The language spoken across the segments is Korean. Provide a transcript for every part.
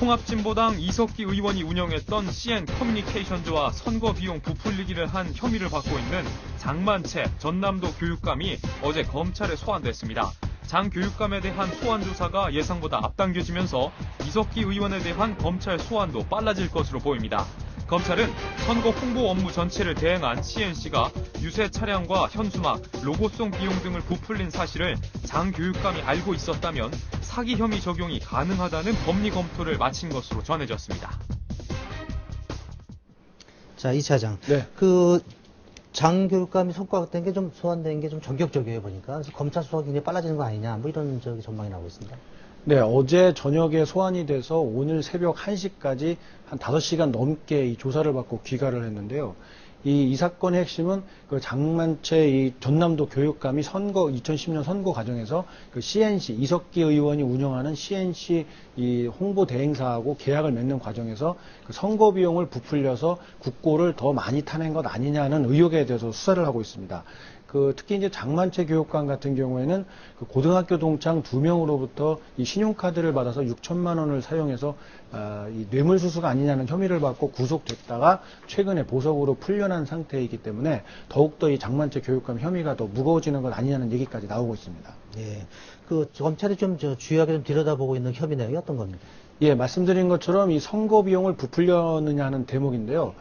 통합진보당 이석기 의원이 운영했던 CN 커뮤니케이션즈와 선거 비용 부풀리기를 한 혐의를 받고 있는 장만채 전남도 교육감이 어제 검찰에 소환됐습니다. 장 교육감에 대한 소환 조사가 예상보다 앞당겨지면서 이석기 의원에 대한 검찰 소환도 빨라질 것으로 보입니다. 검찰은 선거 홍보 업무 전체를 대행한 CNC가 유세 차량과 현수막, 로고송 비용 등을 부풀린 사실을 장 교육감이 알고 있었다면 사기 혐의 적용이 가능하다는 법리 검토를 마친 것으로 전해졌습니다. 자, 이 차장. 네. 장 교육감이 소환된 게 좀 전격적이에요, 보니까. 그래서 검찰 수사가 굉장히 빨라지는 거 아니냐, 뭐 이런 전망이 나오고 있습니다. 네, 어제 저녁에 소환이 돼서 오늘 새벽 1시까지 한 5시간 넘게 이 조사를 받고 귀가를 했는데요. 이 사건의 핵심은 그 장만채 이 전남도 교육감이 2010년 선거 과정에서 그 CNC, 이석기 의원이 운영하는 CNC 이 홍보 대행사하고 계약을 맺는 과정에서 그 선거 비용을 부풀려서 국고를 더 많이 타낸 것 아니냐는 의혹에 대해서 수사를 하고 있습니다. 특히 이제 장만채 교육감 같은 경우에는 그 고등학교 동창 2명으로부터 이 신용카드를 받아서 6천만 원을 사용해서 이 뇌물수수가 아니냐는 혐의를 받고 구속됐다가 최근에 보석으로 풀려난 상태이기 때문에 더욱더 이 장만채 교육감 혐의가 더 무거워지는 것 아니냐는 얘기까지 나오고 있습니다. 예. 검찰이 좀 주요하게 좀 들여다보고 있는 혐의 내용이 어떤 겁니까? 예, 말씀드린 것처럼 이 선거 비용을 부풀렸느냐 하는 대목인데요.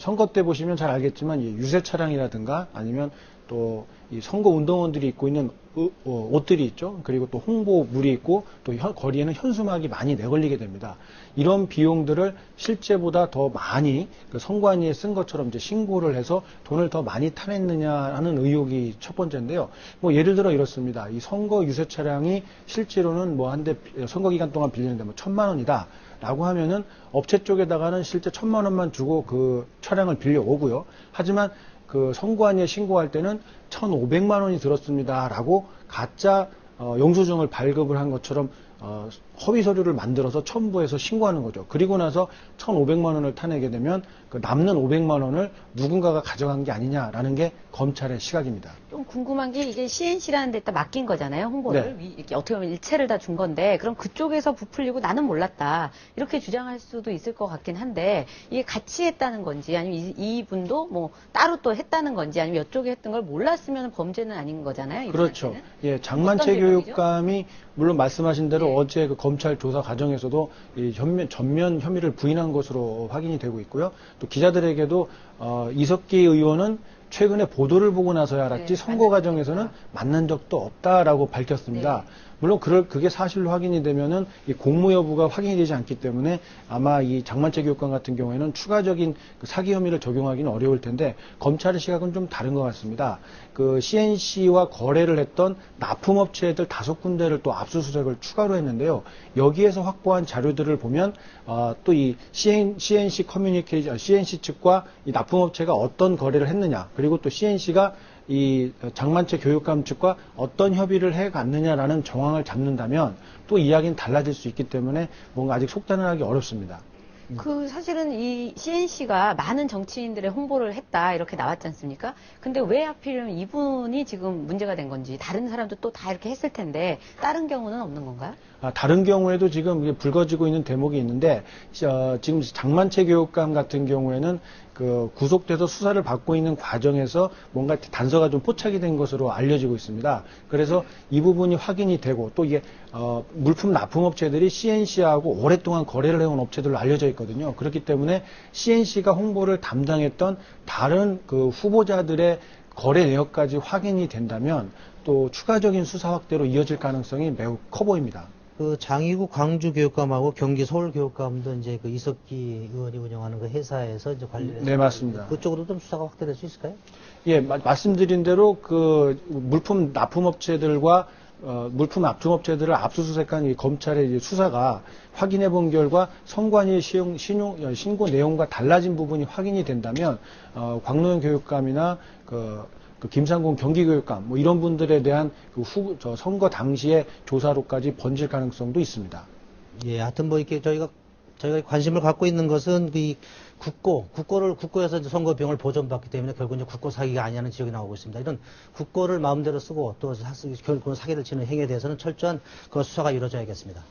선거 때 보시면 잘 알겠지만 유세 차량이라든가 아니면 또 이 선거 운동원들이 입고 있는 옷들이 있죠. 그리고 또 홍보물이 있고 또 거리에는 현수막이 많이 내걸리게 됩니다. 이런 비용들을 실제보다 더 많이 선관위에 쓴 것처럼 이제 신고를 해서 돈을 더 많이 타냈느냐 하는 의혹이 첫 번째인데요. 예를 들어 이렇습니다. 이 선거 유세 차량이 실제로는 한 대 선거 기간 동안 빌리는데 1,000만 원이다. 라고 하면은 업체 쪽에다가는 실제 1,000만 원만 주고 그 차량을 빌려 오고요. 하지만 그 선관위에 신고할 때는 1,500만 원이 들었습니다. 라고 가짜 영수증을 발급을 한 것처럼 허위 서류를 만들어서 첨부해서 신고하는 거죠. 그리고 나서 1,500만 원을 타내게 되면 그 남는 500만 원을 누군가가 가져간 게 아니냐라는 게 검찰의 시각입니다. 좀 궁금한 게 이게 CNC라는 데다 맡긴 거잖아요. 홍보를. 네. 이렇게 어떻게 보면 일체를 다 준 건데 그럼 그쪽에서 부풀리고 나는 몰랐다. 이렇게 주장할 수도 있을 것 같긴 한데 이게 같이 했다는 건지 아니면 이분도 따로 또 했다는 건지 아니면 이쪽에 했던 걸 몰랐으면 범죄는 아닌 거잖아요. 그렇죠. 예, 장만채 교육감이 물론 말씀하신 대로 네. 어제 그 검찰 조사 과정에서도 이 전면 혐의를 부인한 것으로 확인이 되고 있고요. 또 기자들에게도 이석기 의원은 최근에 보도를 보고 나서야 알았지 네, 선거 과정에서는 만난 적도 없다라고 밝혔습니다. 네. 물론 그게 사실로 확인이 되면은 이 공모 여부가 확인이 되지 않기 때문에 아마 이 장만채 교육감 같은 경우에는 추가적인 그 사기 혐의를 적용하기는 어려울 텐데 검찰의 시각은 좀 다른 것 같습니다. 그 CNC와 거래를 했던 납품업체들 5군데를 또 압수수색을 추가로 했는데요. 여기에서 확보한 자료들을 보면 또 이 CNC 커뮤니케이션, CNC 측과 이 납품업체가 어떤 거래를 했느냐, 그리고 또 CNC가 이 장만채 교육감 측과 어떤 협의를 해갔느냐라는 정황을 잡는다면 또 이야기는 달라질 수 있기 때문에 뭔가 아직 속단을 하기 어렵습니다. 사실은 이 CNC가 많은 정치인들의 홍보를 했다 이렇게 나왔지 않습니까? 근데 왜 하필이면 이분이 지금 문제가 된 건지 다른 사람도 또 다 이렇게 했을 텐데 다른 경우는 없는 건가요? 다른 경우에도 지금 불거지고 있는 대목이 있는데 지금 장만채 교육감 같은 경우에는 그 구속돼서 수사를 받고 있는 과정에서 뭔가 단서가 좀 포착이 된 것으로 알려지고 있습니다. 그래서 이 부분이 확인이 되고 또 이게 물품 납품업체들이 CNC하고 오랫동안 거래를 해온 업체들로 알려져 있거든요. 그렇기 때문에 CNC가 홍보를 담당했던 다른 그 후보자들의 거래 내역까지 확인이 된다면 또 추가적인 수사 확대로 이어질 가능성이 매우 커 보입니다. 장이구 광주교육감하고 경기 서울교육감도 이제 그 이석기 의원이 운영하는 그 회사에서 이제 관리해서 네, 맞습니다. 그쪽으로 좀 수사가 확대될 수 있을까요? 예, 말씀드린 대로 그 물품 납품업체들과 물품 납품업체들을 압수수색한 이 검찰의 수사가 확인해 본 결과 선관위 신고 내용과 달라진 부분이 확인이 된다면 광노현 교육감이나 그 김상곤 경기교육감 이런 분들에 대한 그 선거 당시의 조사로까지 번질 가능성도 있습니다. 예, 하여튼 이렇게 저희가 관심을 갖고 있는 것은 이 국고에서 이제 선거 비용을 보전받기 때문에 결국 이제 국고 사기가 아니냐는 지적이 나오고 있습니다. 이런 국고를 마음대로 쓰고 또 결국은 사기를 치는 행위에 대해서는 철저한 그 수사가 이루어져야겠습니다.